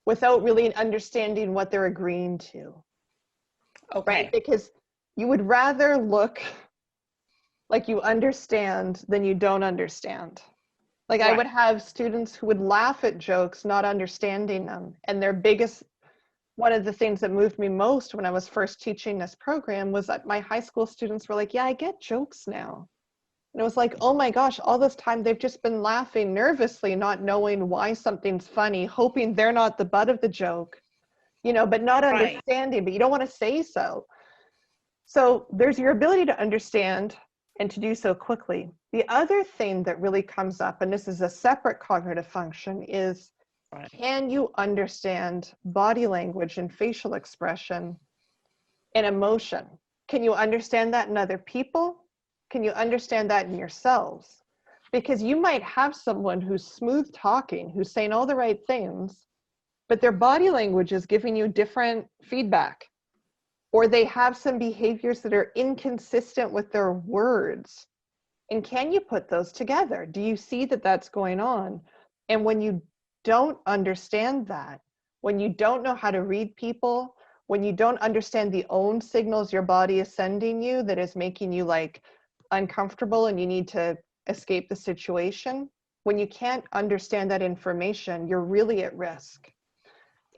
without really understanding what they're agreeing to. Okay. Right? Because you would rather look like you understand than you don't understand. Like I would have students who would laugh at jokes, not understanding them. And one of the things that moved me most when I was first teaching this program was that my high school students were like, yeah, I get jokes now. And it was like, oh my gosh, all this time they've just been laughing nervously, not knowing why something's funny, hoping they're not the butt of the joke, you know, but not understanding, but you don't want to say so. So there's your ability to understand and to do so quickly. The other thing that really comes up, and this is a separate cognitive function, is can you understand body language and facial expression and emotion? Can you understand that in other people? Can you understand that in yourselves? Because you might have someone who's smooth talking, who's saying all the right things, but their body language is giving you different feedback, or they have some behaviors that are inconsistent with their words. And can you put those together? Do you see that that's going on? And when you don't understand that, when you don't know how to read people, when you don't understand the own signals your body is sending you that is making you like uncomfortable and you need to escape the situation, when you can't understand that information, you're really at risk.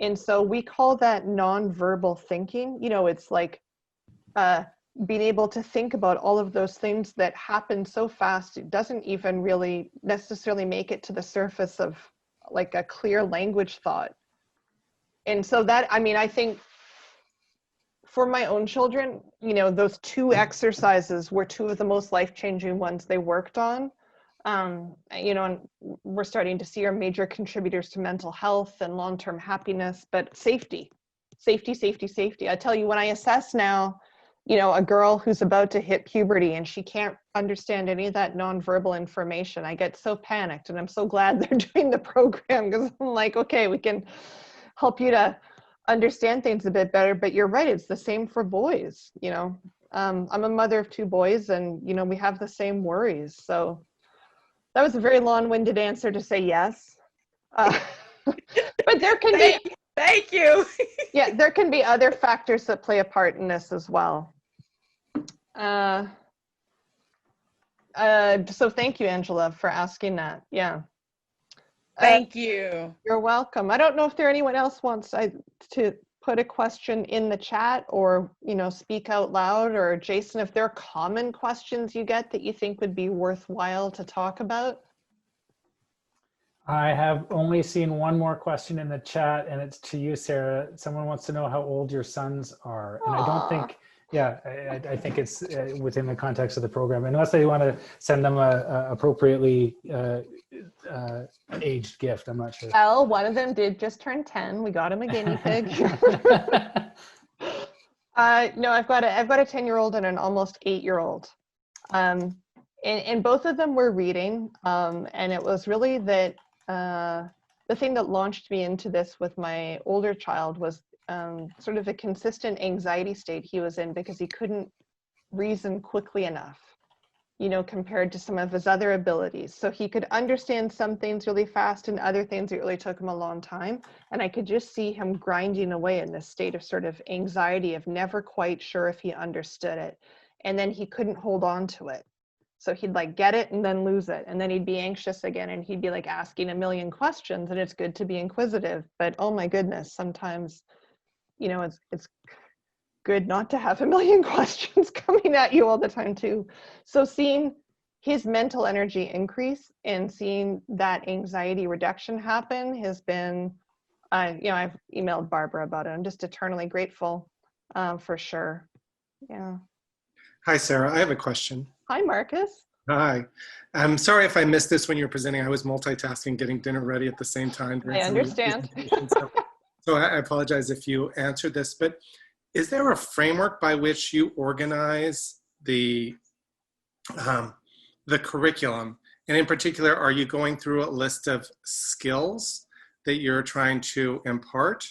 And so we call that nonverbal thinking. You know, it's like being able to think about all of those things that happen so fast, it doesn't even really necessarily make it to the surface of like a clear language thought. And so that, I mean, I think for my own children, you know, those two exercises were two of the most life-changing ones they worked on. You know, and we're starting to see our major contributors to mental health and long-term happiness, but safety. I tell you, when I assess now, you know, a girl who's about to hit puberty and she can't understand any of that nonverbal information, I get so panicked, and I'm so glad they're doing the program, because I'm like, okay, we can help you to understand things a bit better. But you're right, it's the same for boys. You know, I'm a mother of two boys, and you know, we have the same worries. So that was a very long-winded answer to say yes. But there can be, thank you. yeah, there can be other factors that play a part in this as well. So thank you, Angela, for asking that. Yeah. Thank you. You're welcome. I don't know if there anyone else wants to put a question in the chat, or, you know, speak out loud, or Jason, if there are common questions you get that you think would be worthwhile to talk about. I have only seen one more question in the chat, and it's to you, Sarah. Someone wants to know how old your sons are. And I don't think, yeah, I think it's within the context of the program, unless they want to send them a appropriately aged gift. I'm not sure. Well, one of them did just turn 10. We got him a guinea pig. No, I've got a 10-year-old and an almost 8-year-old. And both of them were reading. And it was really that the thing that launched me into this with my older child was sort of a consistent anxiety state he was in because he couldn't reason quickly enough, you know, compared to some of his other abilities. So he could understand some things really fast and other things it really took him a long time. And I could just see him grinding away in this state of sort of anxiety of never quite sure if he understood it. And then he couldn't hold on to it. So he'd like get it and then lose it. And then he'd be anxious again and he'd be like asking a million questions, and it's good to be inquisitive, but oh my goodness, sometimes, you know, it's good not to have a million questions coming at you all the time too. So seeing his mental energy increase and seeing that anxiety reduction happen has been, you know, I've emailed Barbara about it. I'm just eternally grateful for sure. Yeah. Hi, Sarah. I have a question. Hi, Marcus. Hi. I'm sorry if I missed this when you were presenting. I was multitasking, getting dinner ready at the same time. I understand. So I apologize if you answered this, but is there a framework by which you organize the curriculum? And in particular, are you going through a list of skills that you're trying to impart?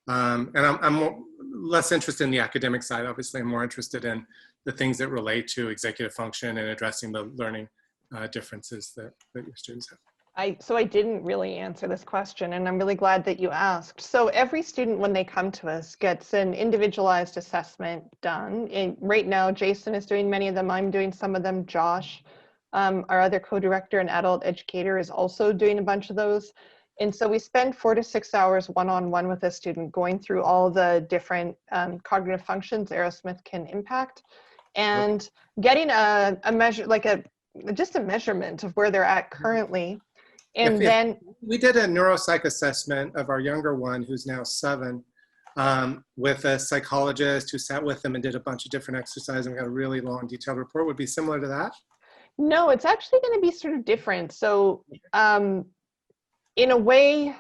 And I'm less interested in the academic side. Obviously, I'm more interested in the things that relate to executive function and addressing the learning differences that your students have. So I didn't really answer this question, and I'm really glad that you asked. So every student, when they come to us, gets an individualized assessment done. And right now, Jason is doing many of them. I'm doing some of them. Josh, our other co-director and adult educator, is also doing a bunch of those. And so we spend 4 to 6 hours one-on-one with a student going through all the different cognitive functions Aerosmith can impact, and getting a measure, like just a measurement of where they're at currently. And then we did a neuropsych assessment of our younger one, who's now 7, with a psychologist who sat with them and did a bunch of different exercises, and we got a really long, detailed report. Would be similar to that? No, it's actually going to be sort of different. So in a way,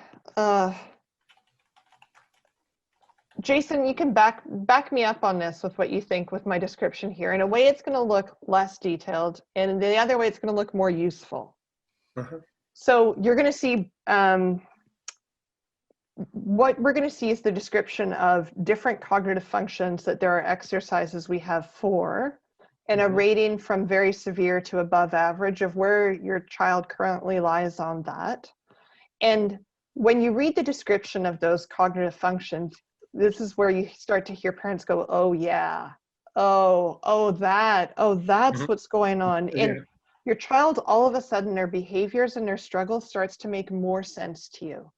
Jason, you can back me up on this with what you think with my description here. In a way, it's going to look less detailed, and the other way, it's going to look more useful. Uh-huh. So you're going to see, what we're going to see is the description of different cognitive functions that there are exercises we have for, and a rating from very severe to above average of where your child currently lies on that. And when you read the description of those cognitive functions, this is where you start to hear parents go, oh yeah, that's what's going on. Yeah. And your child, all of a sudden, their behaviors and their struggles starts to make more sense to you.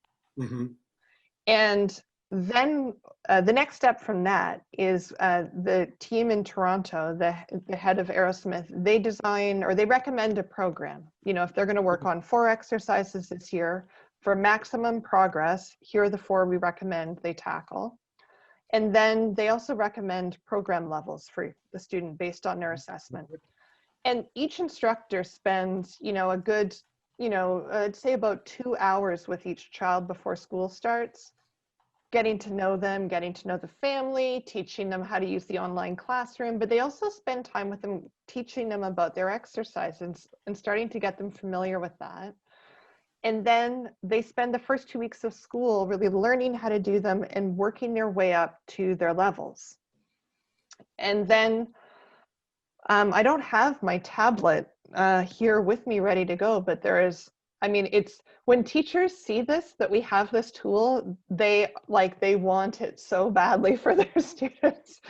And then the next step from that is the team in Toronto, the head of Aerosmith, they design or they recommend a program. You know, if they're going to work on 4 exercises this year for maximum progress, here are the 4 we recommend they tackle. And then they also recommend program levels for the student based on their assessment. And each instructor spends, you know, a good, you know, I'd say about 2 hours with each child before school starts, getting to know them, getting to know the family, teaching them how to use the online classroom, but they also spend time with them, teaching them about their exercises and starting to get them familiar with that. And then they spend the first 2 weeks of school really learning how to do them and working their way up to their levels. And then I don't have my tablet here with me ready to go, but there is, I mean, it's when teachers see this, that we have this tool, they want it so badly for their students.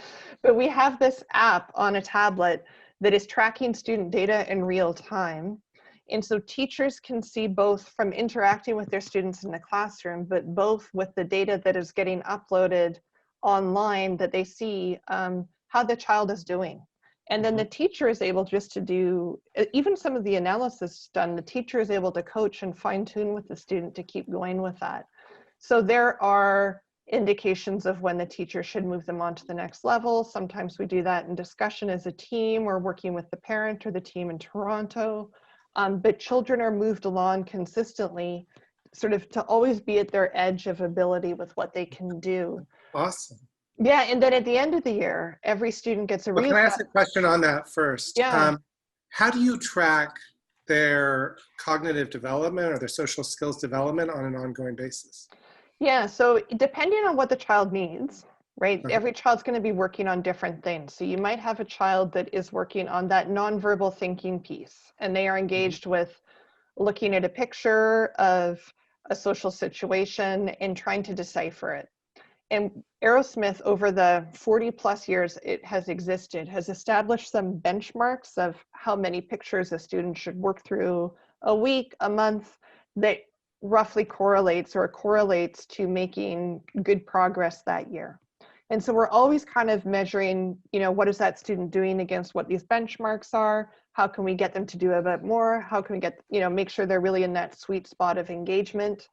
But we have this app on a tablet that is tracking student data in real time. And so teachers can see both from interacting with their students in the classroom, but both with the data that is getting uploaded online, that they see how the child is doing. And then the teacher is able just to do, even some of the analysis done, the teacher is able to coach and fine tune with the student to keep going with that. So there are indications of when the teacher should move them on to the next level. Sometimes we do that in discussion as a team or working with the parent or the team in Toronto. But children are moved along consistently, sort of to always be at their edge of ability with what they can do. Awesome. Yeah, and then at the end of the year, every student gets a Well, can I ask a question on that first? Yeah. How do you track their cognitive development or their social skills development on an ongoing basis? Yeah, so depending on what the child needs, right? Okay. Every child's going to be working on different things. So you might have a child that is working on that nonverbal thinking piece, and they are engaged with looking at a picture of a social situation and trying to decipher it. And Aerosmith, over the 40 plus years it has existed, has established some benchmarks of how many pictures a student should work through a week, a month, that roughly correlates to making good progress that year. And so we're always kind of measuring, what is that student doing against what these benchmarks are? How can we get them to do a bit more? How can we get, make sure they're really in that sweet spot of engagement?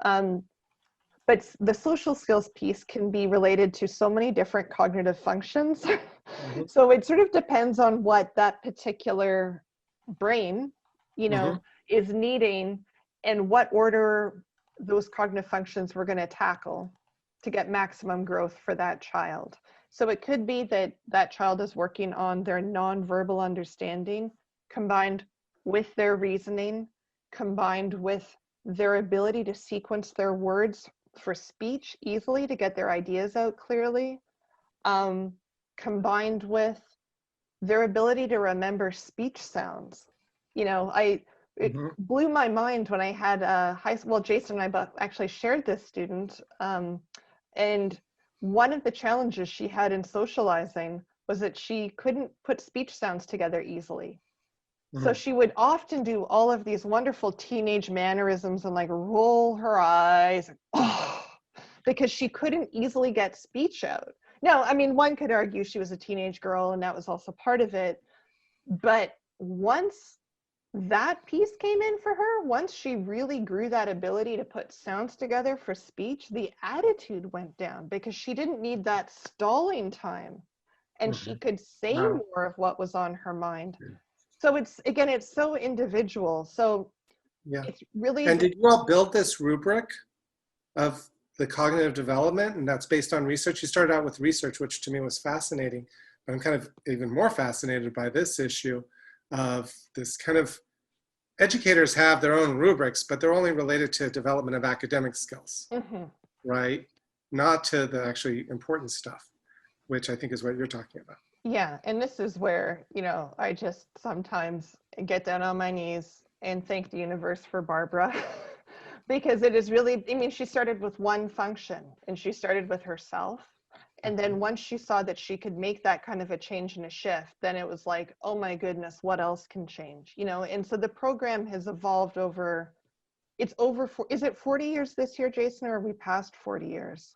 But the social skills piece can be related to so many different cognitive functions. Mm-hmm. So it sort of depends on what that particular brain, is needing and what order those cognitive functions we're going to tackle to get maximum growth for that child. So it could be that that child is working on their nonverbal understanding combined with their reasoning, combined with their ability to sequence their words for speech easily to get their ideas out clearly, combined with their ability to remember speech sounds. It blew my mind when I had Jason and I both actually shared this student, and one of the challenges she had in socializing was that she couldn't put speech sounds together easily. So she would often do all of these wonderful teenage mannerisms and like roll her eyes, because she couldn't easily get speech out. Now, I mean, one could argue she was a teenage girl and that was also part of it. But once that piece came in for her, once she really grew that ability to put sounds together for speech, the attitude went down because she didn't need that stalling time and she could say more of what was on her mind. So it's so individual. So Yeah. it's really. And did you all build this rubric of the cognitive development? And that's based on research. You started out with research, which to me was fascinating, but I'm kind of even more fascinated by this issue of this kind of, educators have their own rubrics, but they're only related to development of academic skills, right? Not to the actually important stuff, which I think is what you're talking about. Yeah, and this is where, I just sometimes get down on my knees and thank the universe for Barbara because it is really, she started with one function and she started with herself. And then once she saw that she could make that kind of a change and a shift, then it was like, oh my goodness, what else can change? And so the program has evolved over, is it 40 years this year, Jason, or are we past 40 years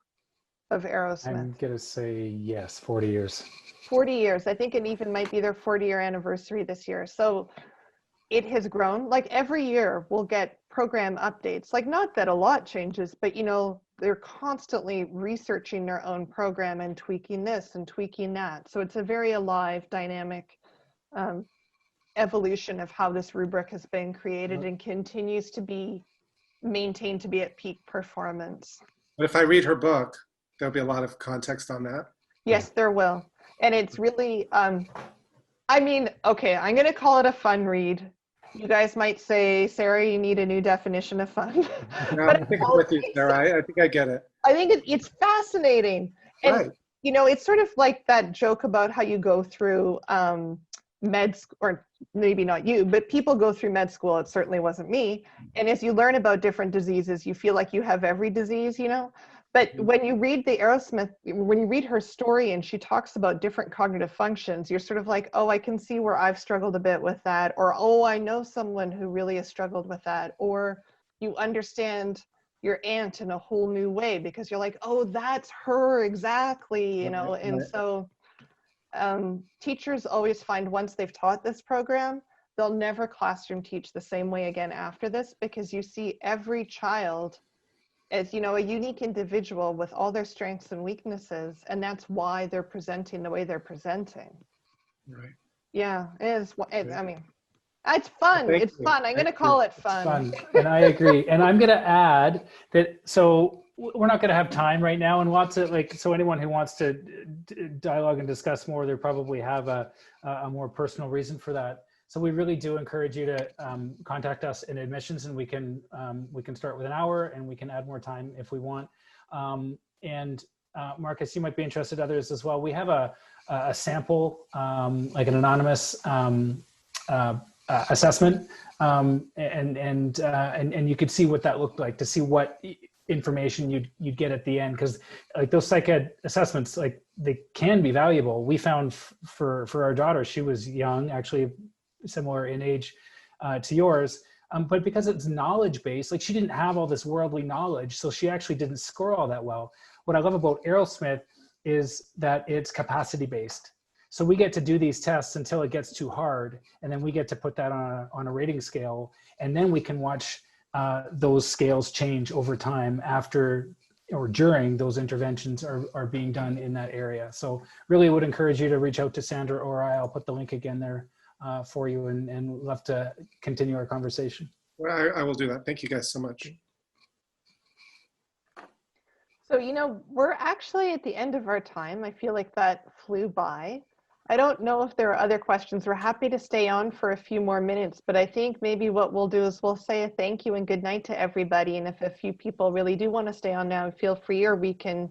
of Aerosmith? I'm going to say yes, 40 years. 40 years. I think it even might be their 40-year anniversary this year. So it has grown. Like every year we'll get program updates. Like not that a lot changes, but they're constantly researching their own program and tweaking this and tweaking that. So it's a very alive, dynamic evolution of how this rubric has been created and continues to be maintained to be at peak performance. But if I read her book, there'll be a lot of context on that. Yes, there will. And it's really, okay, I'm going to call it a fun read. You guys might say, Sarah, you need a new definition of fun. No, But I think I'm with you, Sarah. I think I get it. I think it's fascinating. And, Right. It's sort of like that joke about how you go through med school, or maybe not you, but people go through med school. It certainly wasn't me. And as you learn about different diseases, you feel like you have every disease, But when you read when you read her story and she talks about different cognitive functions, you're sort of like, oh, I can see where I've struggled a bit with that. Or, oh, I know someone who really has struggled with that. Or you understand your aunt in a whole new way because you're like, oh, that's her exactly, And so teachers always find once they've taught this program, they'll never classroom teach the same way again after this because you see every child as a unique individual with all their strengths and weaknesses, and that's why they're presenting the way they're presenting. Right. Yeah, it's fun. It's fun. I'm going to call it fun. It's fun, and I agree. And I'm going to add that. So we're not going to have time right now, and lots of so anyone who wants to dialogue and discuss more, they probably have a more personal reason for that. So we really do encourage you to contact us in admissions, and we can start with an hour, and we can add more time if we want. And Marcus, you might be interested, others as well. We have a sample, like an anonymous assessment, and you could see what that looked like, to see what information you'd get at the end, because like those psych ed assessments, like they can be valuable. We found for our daughter, she was young, actually similar in age to yours, but because it's knowledge based, like she didn't have all this worldly knowledge, so she actually didn't score all that well. What I love about Aerosmith is that it's capacity based. So we get to do these tests until it gets too hard, and then we get to put that on a rating scale, and then we can watch those scales change over time after or during those interventions are being done in that area. So really would encourage you to reach out to Sandra or I'll put the link again there for you, and love to continue our conversation. Well, I will do that. Thank you guys so much. So, you know, we're actually at the end of our time. I feel like that flew by. I don't know if there are other questions. We're happy to stay on for a few more minutes, but I think maybe what we'll do is we'll say a thank you and good night to everybody. And if a few people really do want to stay on now, feel free, or we can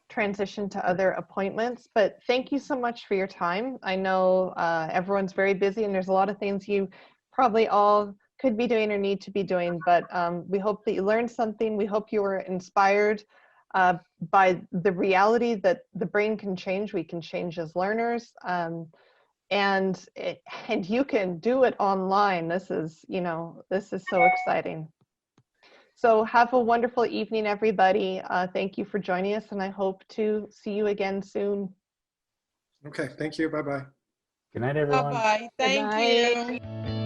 transition to other appointments. But thank you so much for your time. I know everyone's very busy and there's a lot of things you probably all could be doing or need to be doing, but we hope that you learned something. We hope you were inspired by the reality that the brain can change. We can change as learners, and you can do it online. This is, you know, this is so exciting. So have a wonderful evening, everybody. Thank you for joining us, and I hope to see you again soon. Okay, thank you. Bye-bye. Good night, everyone. Bye-bye. Thank night. you.